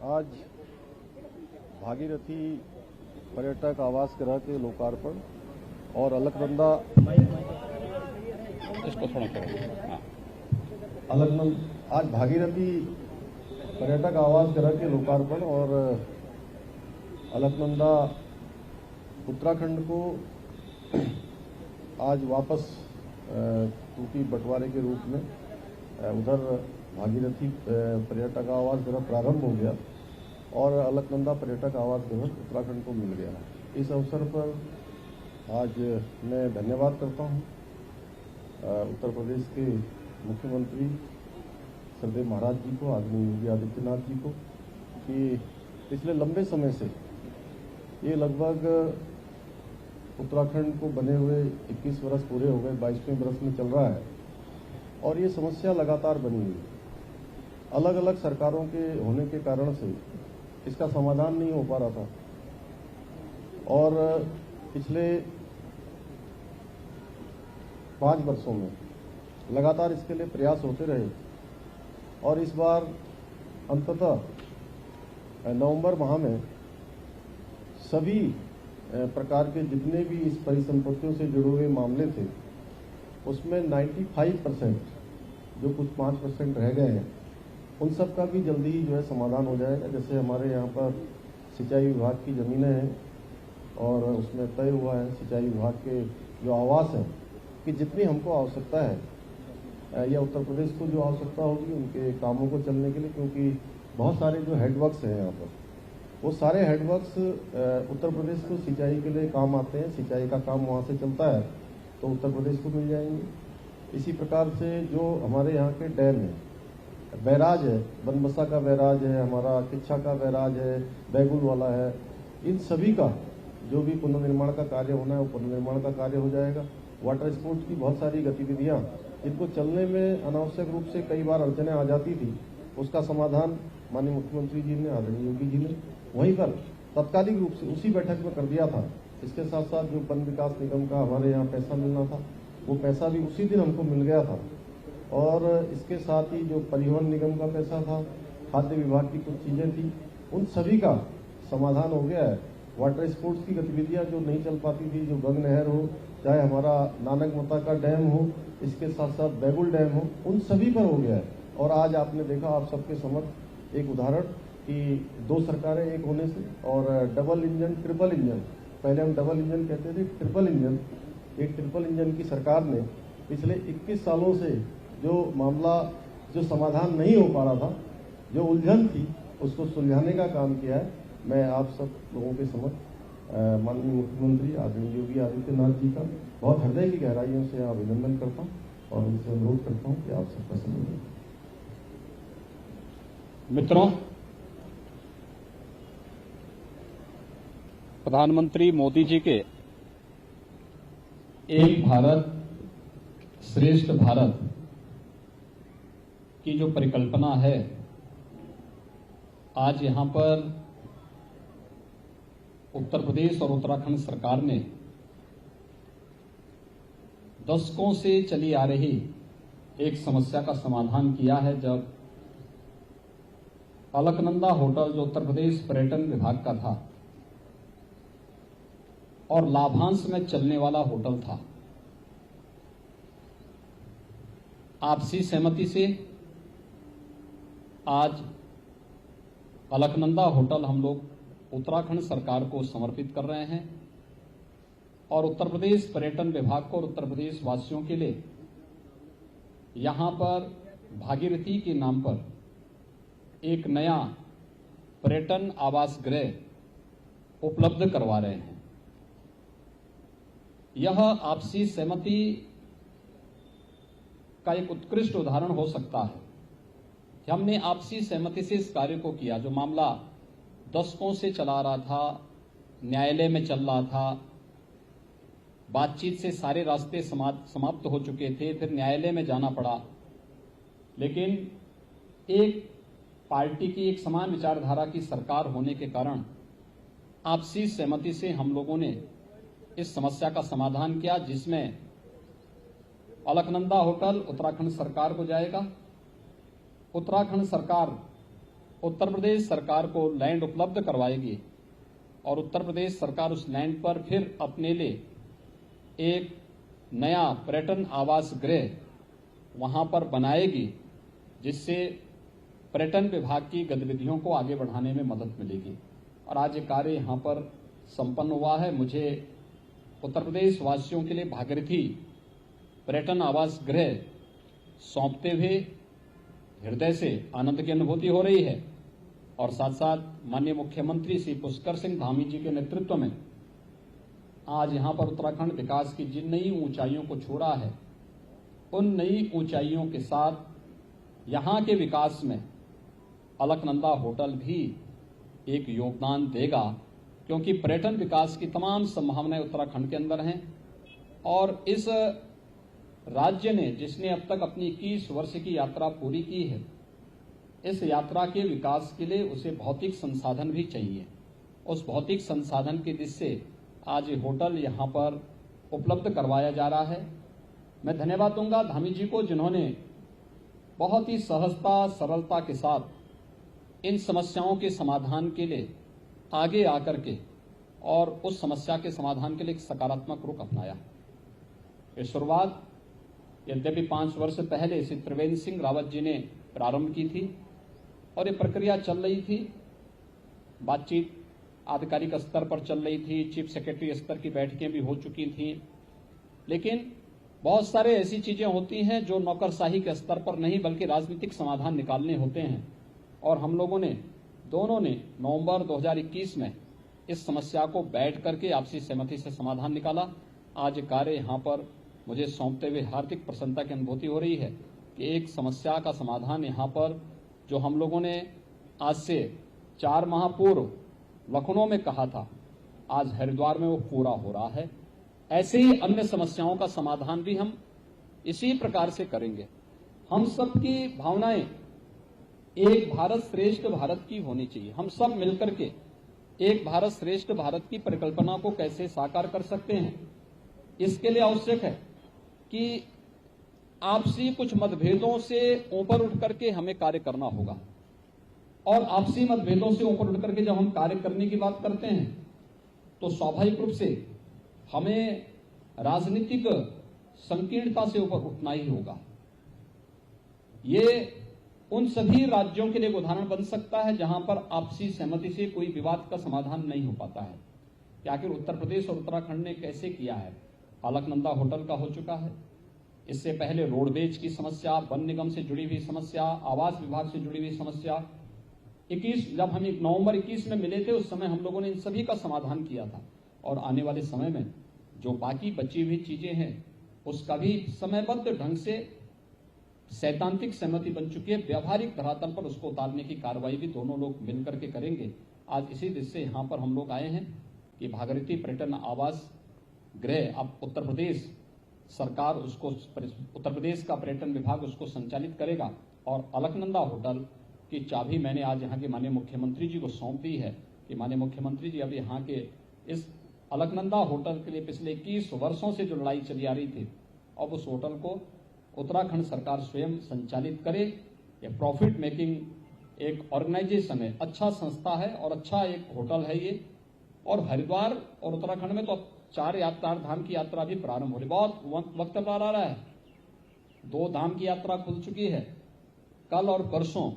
आज भागीरथी पर्यटक आवास गृह के लोकार्पण और अलकनंदा आज भागीरथी पर्यटक आवास गृह के लोकार्पण और अलकनंदा उत्तराखंड को आज वापस टूटी बंटवारे के रूप में उधर भागीरथी पर्यटक आवास गृह प्रारंभ हो गया और अलकनंदा पर्यटक आवास गृह उत्तराखंड को मिल गया। इस अवसर पर आज मैं धन्यवाद करता हूं उत्तर प्रदेश के मुख्यमंत्री श्रद्धेय महाराज जी को, आदरणीय योगी आदित्यनाथ जी को, कि पिछले लंबे समय से ये लगभग उत्तराखंड को बने हुए 21 वर्ष पूरे हो गए, 22वें वर्ष में चल रहा है और ये समस्या लगातार बनी हुई है। अलग अलग सरकारों के होने के कारण से इसका समाधान नहीं हो पा रहा था और पिछले 5 वर्षों में लगातार इसके लिए प्रयास होते रहे और इस बार अंततः नवंबर माह में सभी प्रकार के जितने भी इस परिसंपत्तियों से जुड़े हुए मामले थे उसमें 95% जो कुछ 5% रह गए हैं उन सब का भी जल्दी ही जो है समाधान हो जाएगा। जैसे हमारे यहाँ पर सिंचाई विभाग की ज़मीनें हैं और उसमें तय हुआ है सिंचाई विभाग के जो आवास हैं कि जितनी हमको आवश्यकता है या उत्तर प्रदेश को जो आवश्यकता होगी उनके कामों को चलने के लिए, क्योंकि बहुत सारे जो हेडवर्क्स हैं यहाँ पर वो सारे हेडवर्क्स उत्तर प्रदेश को सिंचाई के लिए काम आते हैं, सिंचाई का काम वहाँ से चलता है तो उत्तर प्रदेश को मिल जाएंगे। इसी प्रकार से जो हमारे यहाँ के डैम है, बैराज है, बनबसा का बैराज है, हमारा किच्छा का बैराज है, बैगुल वाला है, इन सभी का जो भी पुनर्निर्माण का कार्य होना है वो पुनर्निर्माण का कार्य हो जाएगा। वाटर स्पोर्ट्स की बहुत सारी गतिविधियां जिनको चलने में अनावश्यक रूप से कई बार अड़चनें आ जाती थी उसका समाधान माननीय मुख्यमंत्री जी ने, आदरणीय योगी जी ने वहीं पर तत्कालिक रूप से उसी बैठक में कर दिया था। इसके साथ साथ जो वन विकास निगम का हमारे यहाँ पैसा मिलना था वो पैसा भी उसी दिन हमको मिल गया था और इसके साथ ही जो परिवहन निगम का पैसा था, खाद्य विभाग की कुछ चीजें थी, उन सभी का समाधान हो गया है। वाटर स्पोर्ट्स की गतिविधियां जो नहीं चल पाती थी, जो गंग नहर हो, चाहे हमारा नानक मता का डैम हो, इसके साथ साथ बैगुल डैम हो, उन सभी पर हो गया है। और आज आपने देखा आप सबके समक्ष एक उदाहरण कि 2 सरकारें एक होने से और डबल इंजन, ट्रिपल इंजन, पहले हम डबल इंजन कहते थे, ट्रिपल इंजन, एक ट्रिपल इंजन की सरकार ने पिछले 21 सालों से जो मामला जो समाधान नहीं हो पा रहा था, जो उलझन थी, उसको सुलझाने का काम किया है। मैं आप सब लोगों के समक्ष माननीय मुख्यमंत्री आदरणीय योगी आदित्यनाथ जी का बहुत हृदय की गहराइयों से अभिनंदन करता हूं और उनसे अनुरोध करता हूं कि आप सबका समर्थन। मित्रों, प्रधानमंत्री मोदी जी के एक भारत श्रेष्ठ भारत की जो परिकल्पना है, आज यहां पर उत्तर प्रदेश और उत्तराखंड सरकार ने दशकों से चली आ रही एक समस्या का समाधान किया है। जब अलकनंदा होटल जो उत्तर प्रदेश पर्यटन विभाग का था और लाभांश में चलने वाला होटल था, आपसी सहमति से आज अलकनंदा होटल हम लोग उत्तराखंड सरकार को समर्पित कर रहे हैं और उत्तर प्रदेश पर्यटन विभाग को और उत्तर प्रदेश वासियों के लिए यहां पर भागीरथी के नाम पर एक नया पर्यटन आवास गृह उपलब्ध करवा रहे हैं। यह आपसी सहमति का एक उत्कृष्ट उदाहरण हो सकता है कि हमने आपसी सहमति से इस कार्य को किया। जो मामला दशकों से चला रहा था, न्यायालय में चल रहा था, बातचीत से सारे रास्ते समाप्त हो चुके थे, फिर न्यायालय में जाना पड़ा, लेकिन एक पार्टी की एक समान विचारधारा की सरकार होने के कारण आपसी सहमति से हम लोगों ने इस समस्या का समाधान किया, जिसमें अलकनंदा होटल उत्तराखंड सरकार को जाएगा। उत्तराखंड सरकार उत्तर प्रदेश सरकार को लैंड उपलब्ध करवाएगी और उत्तर प्रदेश सरकार उस लैंड पर फिर अपने लिए एक नया पर्यटन आवास गृह वहां पर बनाएगी, जिससे पर्यटन विभाग की गतिविधियों को आगे बढ़ाने में मदद मिलेगी। और आज ये कार्य यहां पर संपन्न हुआ है। मुझे उत्तर प्रदेश वासियों के लिए भागीरथी पर्यटन आवास गृह सौंपते हुए हृदय से आनंद की अनुभूति हो रही है और साथ साथ माननीय मुख्यमंत्री श्री पुष्कर सिंह धामी जी के नेतृत्व में आज यहां पर उत्तराखंड विकास की जिन नई ऊंचाइयों को छूड़ा है, उन नई ऊंचाइयों के साथ यहां के विकास में अलकनंदा होटल भी एक योगदान देगा, क्योंकि पर्यटन विकास की तमाम संभावनाएं उत्तराखंड के अंदर हैं। और इस राज्य ने, जिसने अब तक अपनी 21 वर्ष की यात्रा पूरी की है, इस यात्रा के विकास के लिए उसे भौतिक संसाधन भी चाहिए। उस भौतिक संसाधन की दिशा से आज ये होटल यहां पर उपलब्ध करवाया जा रहा है। मैं धन्यवाद दूंगा धामी जी को, जिन्होंने बहुत ही सहजता सरलता के साथ इन समस्याओं के समाधान के लिए आगे आकर के और उस समस्या के समाधान के लिए एक सकारात्मक रुख अपनाया। ये शुरुआत यद्यपि 5 वर्ष पहले श्री त्रिवेंद्र सिंह रावत जी ने प्रारंभ की थी और ये प्रक्रिया चल रही थी, बातचीत आधिकारिक स्तर पर चल रही थी, चीफ सेक्रेटरी स्तर की बैठकें भी हो चुकी थी, लेकिन बहुत सारे ऐसी चीजें होती हैं जो नौकरशाही के स्तर पर नहीं बल्कि राजनीतिक समाधान निकालने होते हैं। और हम लोगों ने दोनों ने नवंबर 2021 में इस समस्या को बैठ करके आपसी सहमति से समाधान निकाला। आज कार्य यहां पर मुझे सौंपते हुए हार्दिक प्रसन्नता की अनुभूति हो रही है कि एक समस्या का समाधान यहां पर जो हम लोगों ने आज से 4 माह पूर्व लखनऊ में कहा था, आज हरिद्वार में वो पूरा हो रहा है। ऐसे ही अन्य समस्याओं का समाधान भी हम इसी प्रकार से करेंगे। हम सबकी भावनाएं एक भारत श्रेष्ठ भारत की होनी चाहिए। हम सब मिलकर के एक भारत श्रेष्ठ भारत की परिकल्पना को कैसे साकार कर सकते हैं, इसके लिए आवश्यक है कि आपसी कुछ मतभेदों से ऊपर उठ करके हमें कार्य करना होगा। और आपसी मतभेदों से ऊपर उठ करके जब हम कार्य करने की बात करते हैं तो स्वाभाविक रूप से हमें राजनीतिक संकीर्णता से ऊपर उठना ही होगा। ये उन सभी राज्यों के लिए एक उदाहरण बन सकता है जहां पर आपसी सहमति से कोई विवाद का समाधान नहीं हो पाता है कि आखिर उत्तर प्रदेश और उत्तराखंड ने कैसे किया है। अलकनंदा होटल का हो चुका है, इससे पहले रोडवेज की समस्या, वन निगम से जुड़ी हुई समस्या, आवास विभाग से जुड़ी हुई समस्या। 21 जब हम नवंबर 21 में मिले थे उस समय हम लोगों ने इन सभी का समाधान किया था और आने वाले समय में जो बाकी बची हुई चीजें हैं उसका भी समयबद्ध ढंग से सैद्धांतिक सहमति बन चुकी है। व्यावहारिक धरातल पर उसको उतारने की कार्रवाई भी दोनों लोग मिलकर के करेंगे। आज इसी दिशा से यहां पर हम लोग आए हैं कि भागीरथी पर्यटन आवास गृह अब उत्तर प्रदेश सरकार उसको, उत्तर प्रदेश का पर्यटन विभाग उसको संचालित करेगा और अलकनंदा होटल की चाबी मैंने आज यहाँ के माननीय मुख्यमंत्री जी को सौंप दी है कि माननीय मुख्यमंत्री जी अब यहाँ के इस अलकनंदा होटल के लिए पिछले 21 वर्षों से जो लड़ाई चली आ रही थी, अब उस होटल को उत्तराखंड सरकार स्वयं संचालित करे। ये प्रॉफिट मेकिंग एक ऑर्गेनाइजेशन है, अच्छा संस्था है और अच्छा एक होटल है ये। और हरिद्वार और उत्तराखंड में तो 4 धाम की यात्रा भी प्रारंभ हो रही, बहुत वक्त आ रहा है। 2 धाम की यात्रा खुल चुकी है, कल और परसों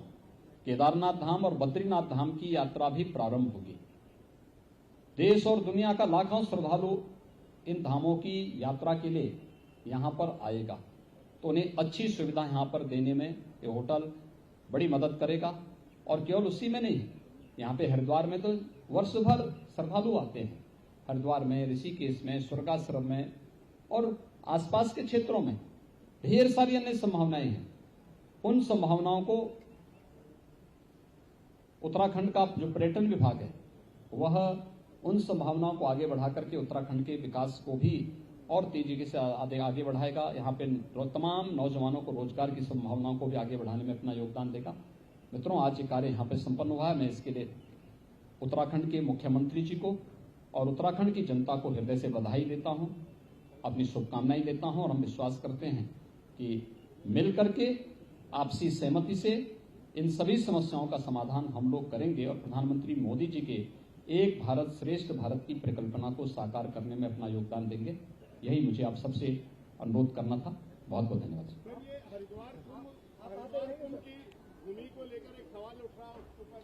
केदारनाथ धाम और बद्रीनाथ धाम की यात्रा भी प्रारंभ होगी। देश और दुनिया का लाखों श्रद्धालु इन धामों की यात्रा के लिए यहां पर आएगा, तो उन्हें अच्छी सुविधा यहां पर देने में ये होटल बड़ी मदद करेगा। और केवल उसी में नहीं, यहाँ पे हरिद्वार में तो वर्ष भर श्रद्धालु आते हैं, हरिद्वार में, ऋषिकेश में, स्वर्गाश्रम में और आसपास के क्षेत्रों में ढेर सारी अन्य संभावनाएं हैं। उन संभावनाओं को उत्तराखंड का जो पर्यटन विभाग है वह उन संभावनाओं को आगे बढ़ा करके उत्तराखंड के विकास को भी और तेजी से आगे बढ़ाएगा। यहाँ पे तमाम नौजवानों को रोजगार की संभावनाओं को भी आगे बढ़ाने में अपना योगदान देगा। मित्रों, आज ये कार्य यहाँ पे संपन्न हुआ है। मैं इसके लिए उत्तराखंड के मुख्यमंत्री जी को और उत्तराखंड की जनता को हृदय से बधाई देता हूँ, अपनी शुभकामनाएं देता हूँ और हम विश्वास करते हैं कि मिल करके आपसी सहमति से इन सभी समस्याओं का समाधान हम लोग करेंगे और प्रधानमंत्री मोदी जी के एक भारत श्रेष्ठ भारत की परिकल्पना को साकार करने में अपना योगदान देंगे। यही मुझे आप सबसे अनुरोध करना था। बहुत बहुत धन्यवाद। ये हरिद्वार कुंभ की भूमि को लेकर एक सवाल उठ रहा है, उसके ऊपर